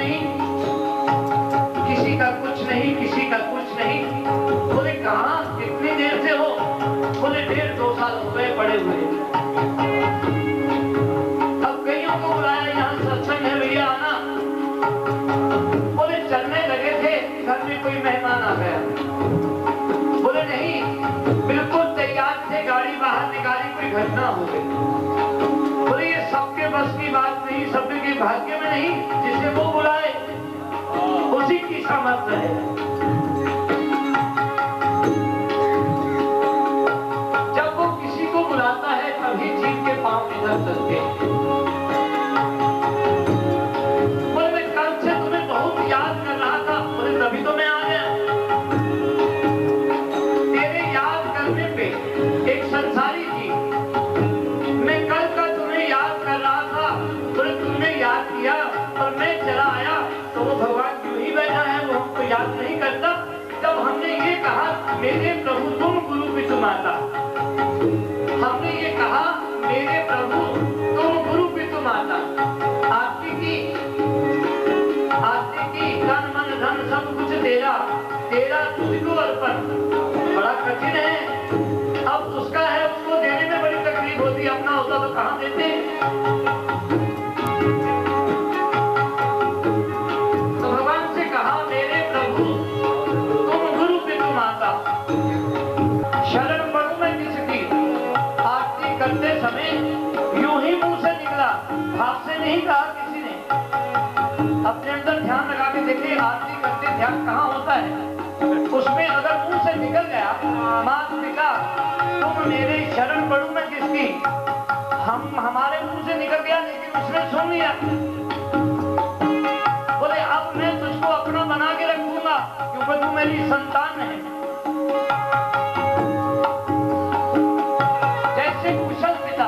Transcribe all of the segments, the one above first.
नहीं, किसी का कुछ नहीं, किसी का कुछ नहीं। बोले कहाँ, कितनी देर से हो? बोले 1.5-2 साल हो गए पड़े हुए। अब कईयों को बुलाया, यहाँ सत्संग है भैया आना। बोले चलने लगे थे, घर में कोई मेहमान आ गया। बोले नहीं, बिल्कुल तैयार थे, गाड़ी बाहर निकाली, कोई घटना हो गई। बोले ये सबके बस की बात नहीं, सबके भाग्य में नहीं, जिसे वो बुलाए उसी की सामर्थ्य है। जब वो किसी को बुलाता है तभी जीव के पांव इधर चलते हैं। बोले मैं कल से तुम्हें बहुत याद कर रहा था। बोले तभी तो मैं आ गया। तेरे याद करने पे एक संसारी जी, मैं कल का तुम्हें याद कर रहा था। बोले तुमने याद किया और मैं चला आया तो वो भगवान क्यों ही बैठा है, वो हमको याद नहीं करता। जब हमने ये कहा मेरे प्रभु तुम गुरु पितु माता, हमने ये कहा मेरे प्रभु तुम गुरु पितु माता, आरती की तन मन धन सब कुछ तेरा, तेरा तुझको अर्पण। बड़ा कठिन है, अब उसका है, उसको देने में बड़ी तकलीफ होती है। अपना होता तो कहाँ देते। तो भगवान से कहा मेरे प्रभु तुम गुरु पितु माता, शरण पड़ूं मैं किसकी। आरती करते समय यूं ही मुंह से निकला, भाव से नहीं कहा किसी ने। अपने अंदर ध्यान लगा के देखिए, आरती करते ध्यान कहाँ होता है। उसमें अगर मुंह से निकल गया मात पिता तुम मेरे शरण पड़ूं मैं किसकी, हमारे मुंह से निकल गया लेकिन उसने सुन लिया। बोले अब मैं तुझको अपना बना के रखूंगा क्योंकि तू मेरी संतान है। जैसे कुशल पिता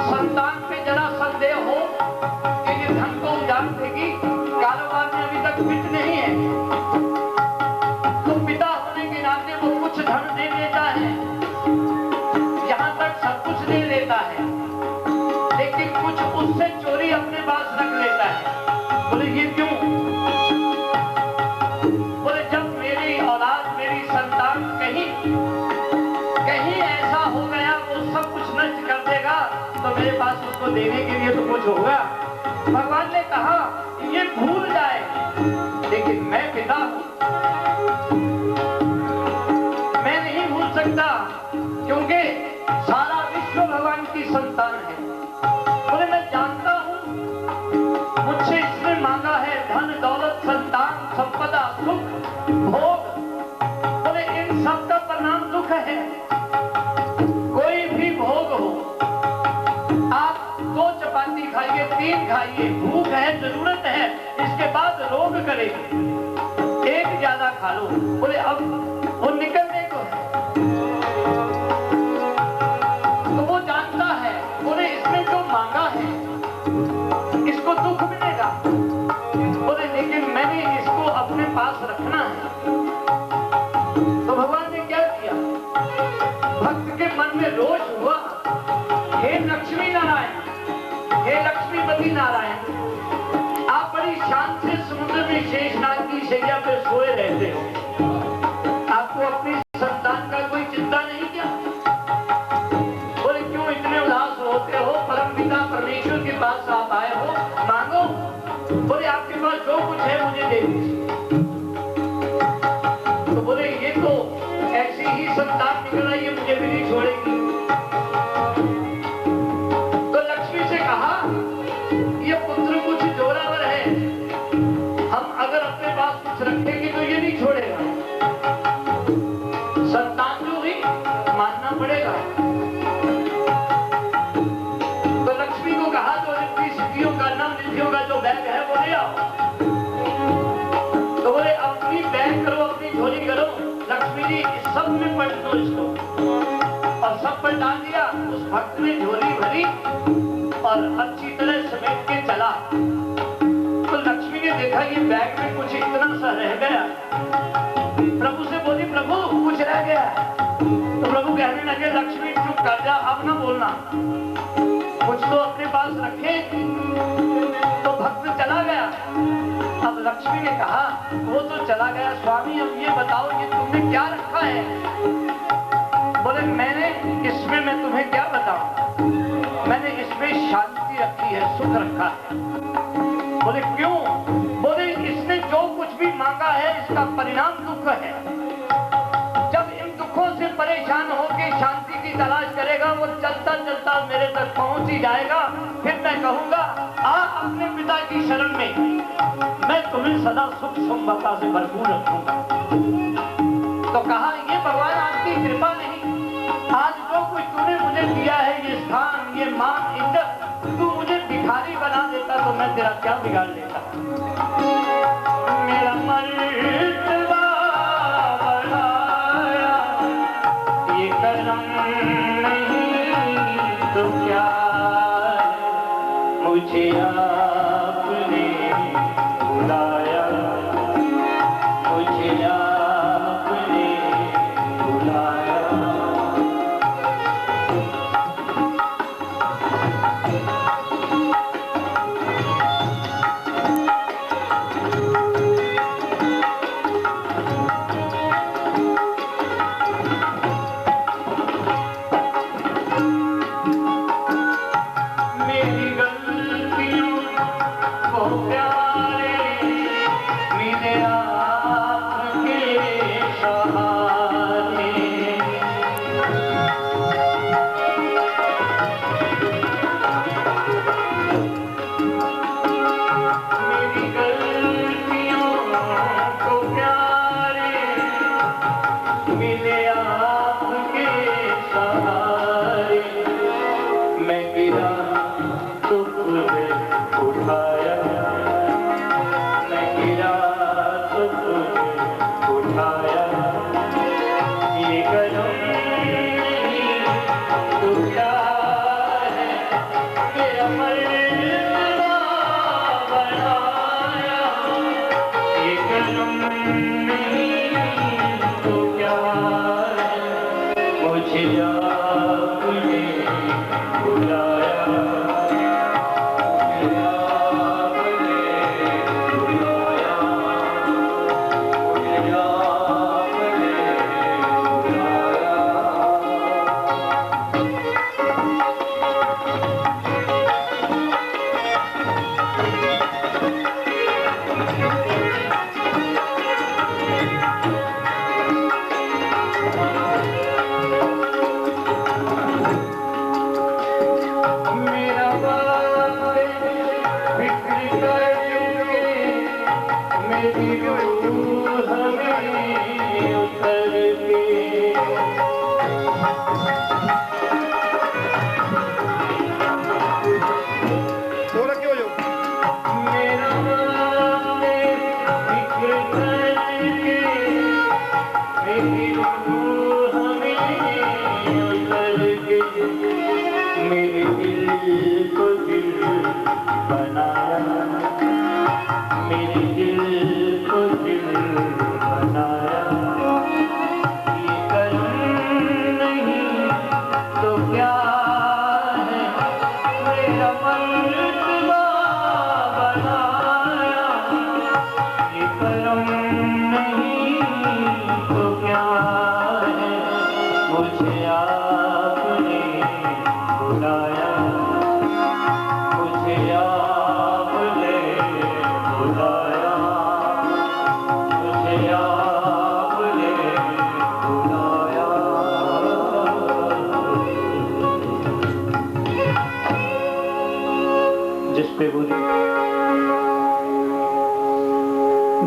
संतान पे जरा संदेह हो कि ये धन को उजाड़ देगी, कारोबार में अभी तक फिट नहीं है, तो पिता होने के नाते वो कुछ धन दे देता है, यहाँ तक सब कुछ दे देता है, लेकिन कुछ उससे चोरी अपने पास रख लेता है। बोले ये क्यों? बोले जब मेरी औलाद मेरी संतान कहीं ऐसा हो गया वो सब कुछ नष्ट कर देगा तो मेरे पास उसको देने के लिए तो कुछ होगा। भगवान ने कहा ये भूल जाए, लेकिन मैं पिता हूं, मैं नहीं भूल सकता क्योंकि सारा विश्व भगवान की संतान है। बोले मैं जानता हूं मुझसे इसने मांगा है धन दौलत संतान संपदा सुख भोग। बोले इन सब का परिणाम दुख है। कोई भी भोग हो, आप 2 चपाती खाइए 3 खाइए, भूख है जरूरत है, इसके बाद रोग करेगी, एक ज्यादा खा लो। बोले अब वो निकलने को है तो वो जानता है। बोले इसने जो मांगा है इसको दुख मिलेगा। बोले लेकिन मैंने इसको अपने पास रखना है। तो भगवान ने क्या किया, भक्त के मन में रोष हुआ, हे लक्ष्मी नारायण, हे लक्ष्मीपति नारायण, आप बड़ी शान से समुद्र में शेषनाग की शैया पे सोए रहते हो, आपको अपनी संतान का कोई चिंता नहीं क्या? बोले क्यों इतने उदास होते हो? परमपिता परमेश्वर के पास आप आए हो, मांगो। बोले आपके पास जो कुछ है मुझे दे दीजिए। तो बोले ये तो ऐसी ही संतान निकल आई है, मुझे भी नहीं छोड़ेगी। तो लक्ष्मी से कहा ये पुत्र कुछ जोरावर है, हम अगर अपने पास कुछ रखेंगे तो ये नहीं छोड़ेगा, संतान जो हुई मानना पड़ेगा। तो लक्ष्मी को कहा जो इतनी सिद्धियों का नाम निधियों का जो बैग है वो ले आओ। तो बोले अपनी बैग करो, अपनी झोली करो, लक्ष्मी जी इस सब में पलट दो इसको, और सब पर डाल दिया। उस भक्त ने झोली भरी और अच्छी तरह समेट के चला। तो लक्ष्मी ने देखा ये बैग में कुछ इतना सा रह गया। प्रभु से बोली प्रभु कुछ रह गया। तो प्रभु कहने लगे लक्ष्मी चुप कर जा, अब ना बोलना, कुछ तो अपने पास रखे। तो भक्त चला गया। लक्ष्मी ने कहा वो तो चला गया स्वामी, अब ये बताओ ये तुमने क्या रखा है? बोले मैंने इसमें, मैं तुम्हें क्या बताऊं, मैंने इसमें शांति रखी है, सुख रखा है। बोले क्यों? बोले इसने जो कुछ भी मांगा है इसका परिणाम दुख है। जब इन दुखों से परेशान होकर शांति की तलाश करेगा वो चलता चलता मेरे तक पहुंच ही जाएगा। फिर मैं कहूंगा आ अपने पिता की शरण में, मैं तुम्हें सदा सुख संपदा से भरपूर रखूंगा। तो कहा ये भगवान आपकी कृपा नहीं, आज जो कुछ तूने मुझे दिया है, ये स्थान, ये मान, इज्जत, तू मुझे भिखारी बना देता तो मैं तेरा क्या बिगाड़ लेता। मेरा मर्तबा बढ़ाया ये करम नहीं तो क्या है, मुझे आपने बुलाया, मुझे आपने बुलाया।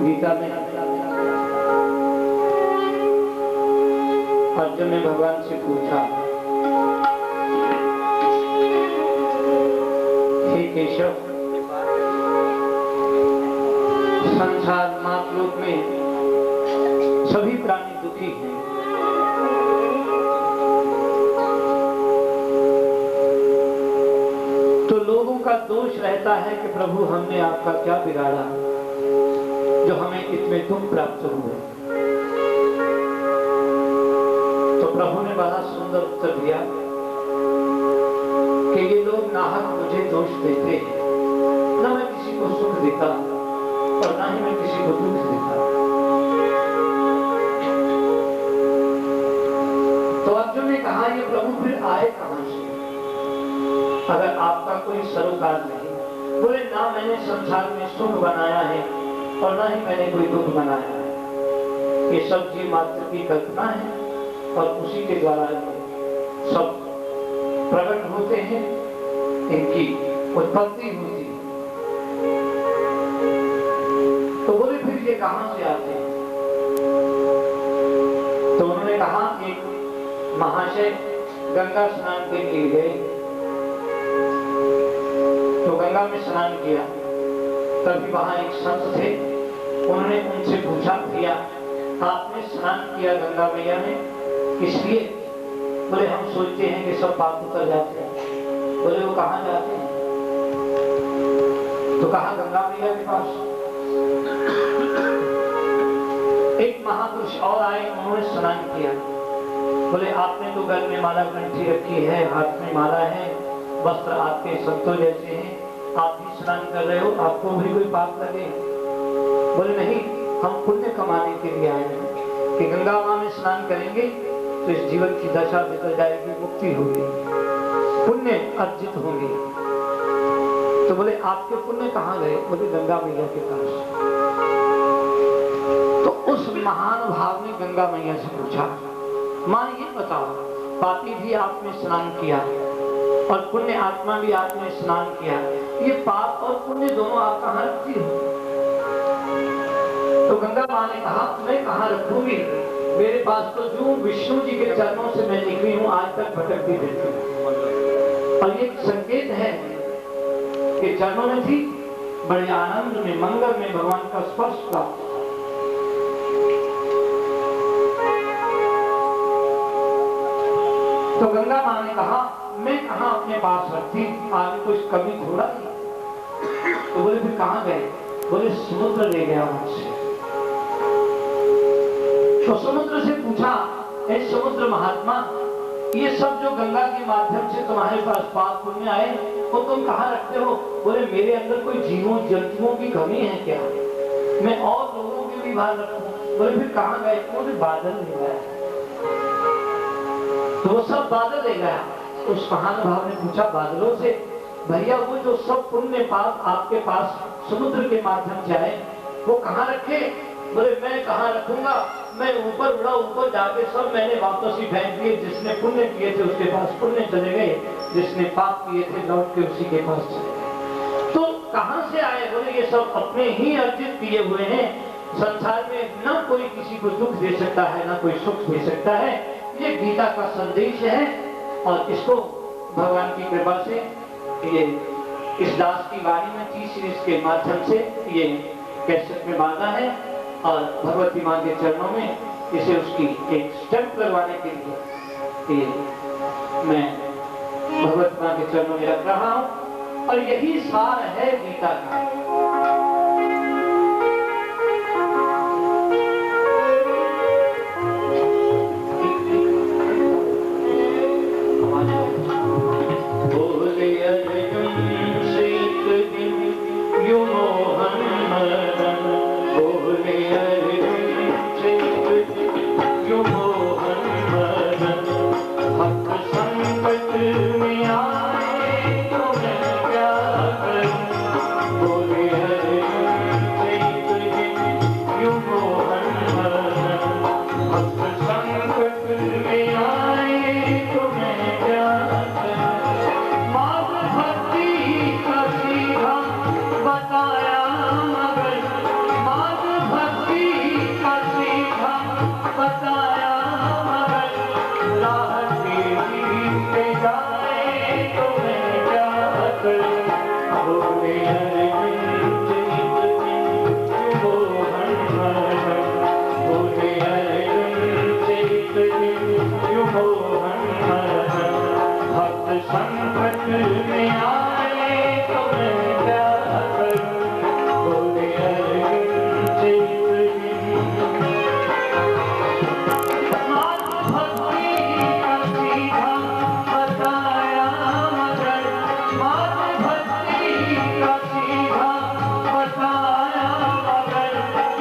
गीता में अर्जुन ने भगवान से पूछा, हे केशव, संसार मातृलोक में सभी प्राणी दुखी हैं, तो लोगों का दोष रहता है कि प्रभु हमने आपका क्या बिगाड़ा जो हमें इतने दुख प्राप्त हुए। तो प्रभु ने बड़ा सुंदर उत्तर दिया कि ये लोग नाहक मुझे दोष देते हैं, न मैं किसी को सुख देता, और ना ही मैं किसी को दुख देता। तो अर्जुन ने कहा ये प्रभु फिर आए कहां से, अगर आपका कोई सरोकार नहीं। बोले ना मैंने संसार में सुख बनाया है और ना ही मैंने कोई दुख बनाया है, ये सब जीव मात्र की कल्पना है और उसी के द्वारा सब प्रकट होते हैं, इनकी उत्पत्ति होती है। तो बोले फिर ये कहां से आते हैं? तो उन्होंने कहा एक महाशय गंगा स्नान के लिए गए, तो गंगा में स्नान किया। तभी वहां एक संत थे, उन्होंने उनसे पूछा, किया आपने स्नान किया गंगा मैया में इसलिए? बोले हम सोचते हैं कि सब पाप उतर जाते हैं। बोले वो कहां जाते हैं? तो कहा गंगा मैया के पास। एक महापुरुष और आए, उन्होंने स्नान किया। बोले आपने तो गल में माला कंठी रखी है, हाथ में माला है, वस्त्र आपके संतों जैसे हैं, आप भी स्नान कर रहे हो, आपको भी कोई पाप लगे? बोले नहीं, हम पुण्य कमाने के लिए आए हैं कि गंगा मां में स्नान करेंगे तो इस जीवन की दशा बदल जाएगी, मुक्ति होगी, पुण्य अर्जित होंगे। तो बोले आपके पुण्य कहाँ गए? बोले गंगा मैया के पास। तो उस महान भाव ने गंगा मैया से पूछा, मां ये बताओ, पापी भी आपने स्नान किया और पुण्य आत्मा भी आपने स्नान किया, ये पाप और पुण्य दोनों आप कहाँ रखती हो? तो गंगा मां ने कहा मैं कहाँ रखूंगी, मेरे पास तो जो विष्णु जी के चरणों से मैं निकली हूँ आज तक भटकती रहती हूँ। और ये संकेत है कि चरणों में थी, बड़े आनंद में मंगल में भगवान का स्पर्श प्राप्त। तो गंगा मां ने कहा मैं कहाँ अपने पास रखती, आगे कुछ कभी थोड़ा नहीं। तो बोले फिर कहाँ गए? बोले समुद्र ले गया मुझसे। तो समुद्र से पूछा, हे समुद्र महात्मा, ये सब जो गंगा के माध्यम से तुम्हारे पास पाप पुण्य आए वो तुम कहाँ रखते हो? बोले मेरे अंदर कोई जीवों जंतुओं की कमी है क्या, मैं और लोगों के भी बाहर रखूं? बोले फिर कहाँ गए? बोले बादल ले गया। तो वो सब बादल ले गया। उस महान भाव ने पूछा बादलों से, भैया वो जो सब पुण्य पाप आपके पास समुद्र के माध्यम से आए वो कहाँ रखे? बोले मैं कहाँ रखूंगा, मैं ऊपर उड़ा, ऊपर जाके सब मैंने वापस ही फेंक दिए। जिसने पुण्य किए थे उसके पास पुण्य चले गए, जिसने पाप किए थे लौट के उसी के पास चले गए। तो कहाँ से आए? बोले ये सब अपने ही अर्जित किए हुए हैं। संसार में ना कोई किसी को दुख दे सकता है, ना कोई सुख दे सकता है। ये गीता का संदेश है और इसको भगवान की कृपा से ये इस दास की वाणी में 30 सीरीज के माध्यम से ये कैसेट में बांधा है और भगवती मां के चरणों में इसे उसकी एक स्टैंप लगवाने के लिए मैं भगवती मां के चरणों में रख रहा हूं। और यही सार है गीता का। बोले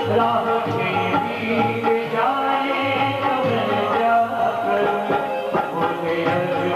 राह के बीच जाए तो मैं क्या करूं, बोले अर्जुन।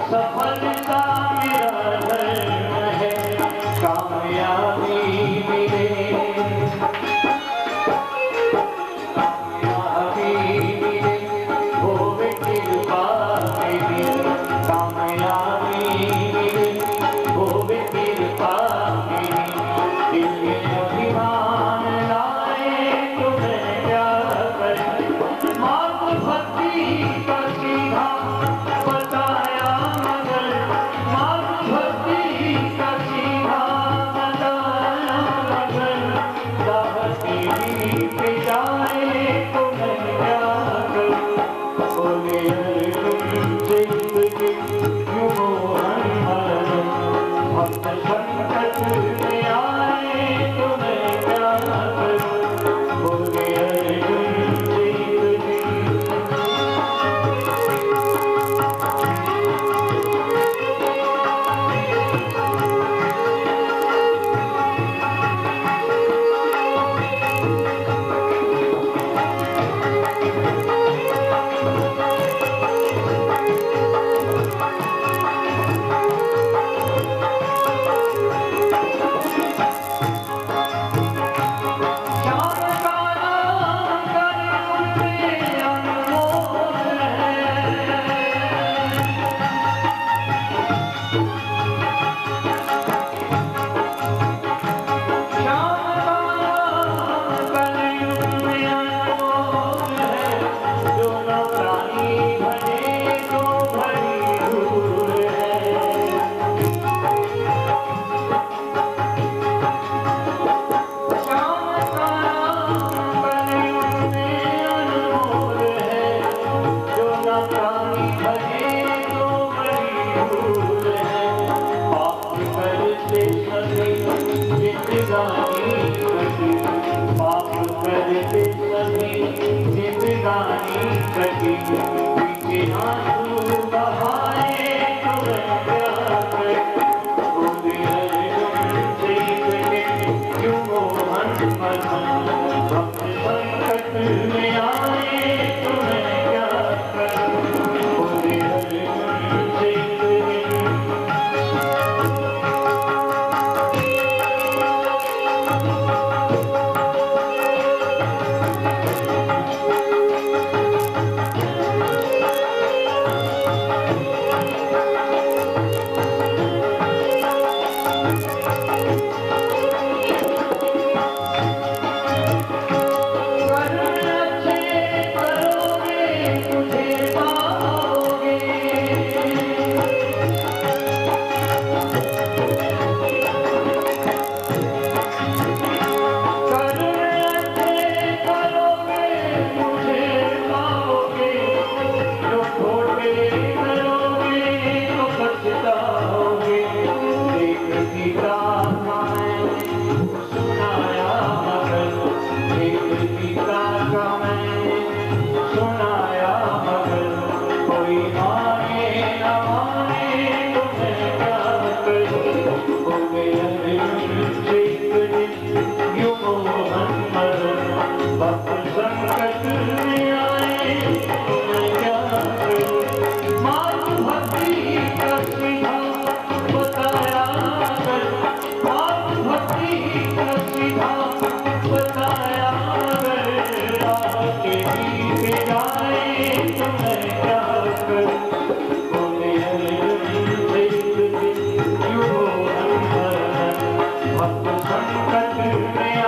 सफलता मेरा धर्म है, कामयाबी मिले, कामयाबी मिले, होवे कृपा मेरी, कामयाबी मिले, होवे कृपा मेरी, दिल में अभिमान लाए तो मैं क्या करूं, मार्ग भक्ति का सीधा बताया मगर, मार्ग भक्ति का सीधा बताया मगर, दावती पे जाए तो मैं क्या करूं, बोले अर्जुन जिंदगी यूं मोहन मरन, भक्त संकट में आए तो मैं क्या करूं, बोले अर्जुन जिंदगी। संकट में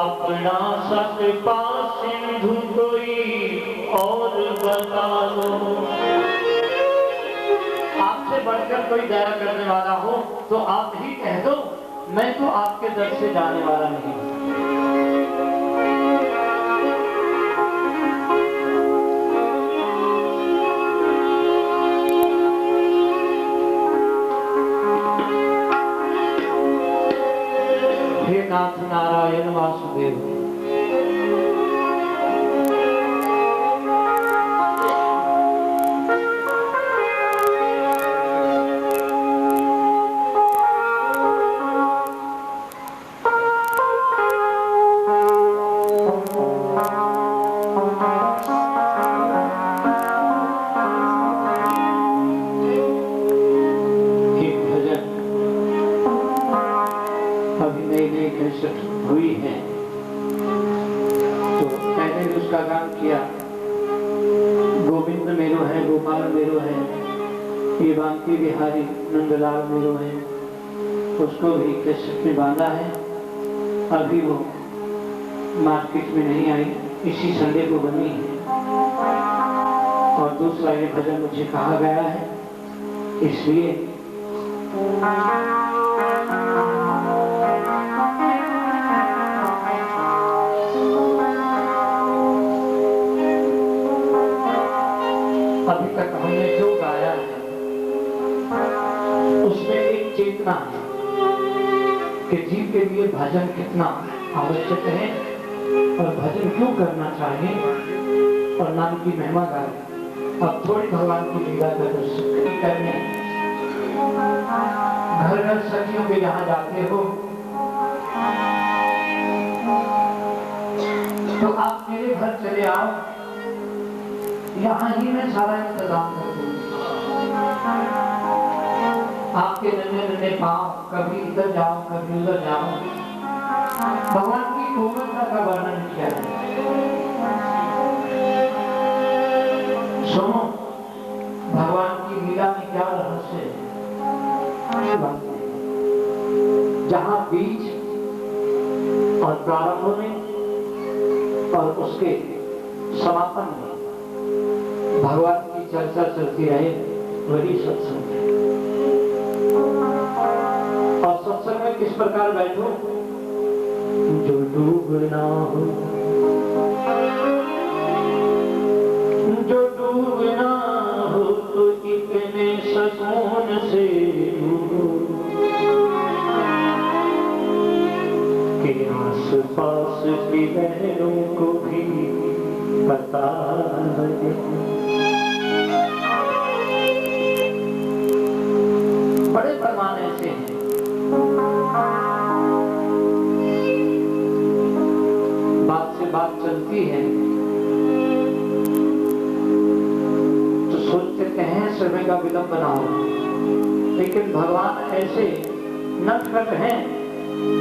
अपना सकपा सिंधु कोई और बता दो। आपसे बढ़कर कोई दया करने वाला हो तो आप ही कह दो, मैं तो आपके दर से जाने वाला नहीं हूं। हे नाथ नारायण वासुदेव, हुई है तो मैंने उसका गान किया। गोविंद मेरो है, गोपाल मेरो है, ये बांकी बिहारी नंदलाल मेरो है, उसको भी कैसेट में बांधा है। अभी वो मार्केट में नहीं आई, इसी संडे को बनी है। और दूसरा ये भजन मुझे कहा गया है, इसलिए अभी तक हमने जो गाया है उसमें एक चेतना है कि जीव के लिए भजन कितना आवश्यक है और भजन क्यों करना चाहिए और नाम की महिमा गाए। अब थोड़ी भगवान की लीला का दर्शन करने घर घर सखियों के यहाँ जाते हो तो आप मेरे घर चले आओ, यहाँ ही मैं सारा इंतजाम कर दूंगा। आपके नन्हे नन्हे पाँव कभी इधर जाओ कभी उधर जाओ। भगवान की कोमलता का वर्णन किया है। सुनो भगवान की लीला में क्या रहस्य है। जहाँ बीज और प्रारंभ में और उसके समापन में भगवान की चर्चा चलती रहे, वही सत्संग है। और सत्संग में किस प्रकार बैठो, जो डूबना हो पास की बहनों को भी पता लगे। बड़े फरमान ऐसे हैं, बात से बात चलती है तो सोचते हैं समय का विलंब ना हो, लेकिन भगवान ऐसे नटखट हैं,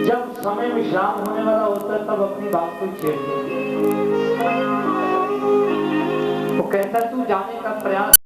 जब समय विश्राम होने वाला होता है तब अपनी बात को छेड़ देते हैं। वो कहता तू जाने का प्रयास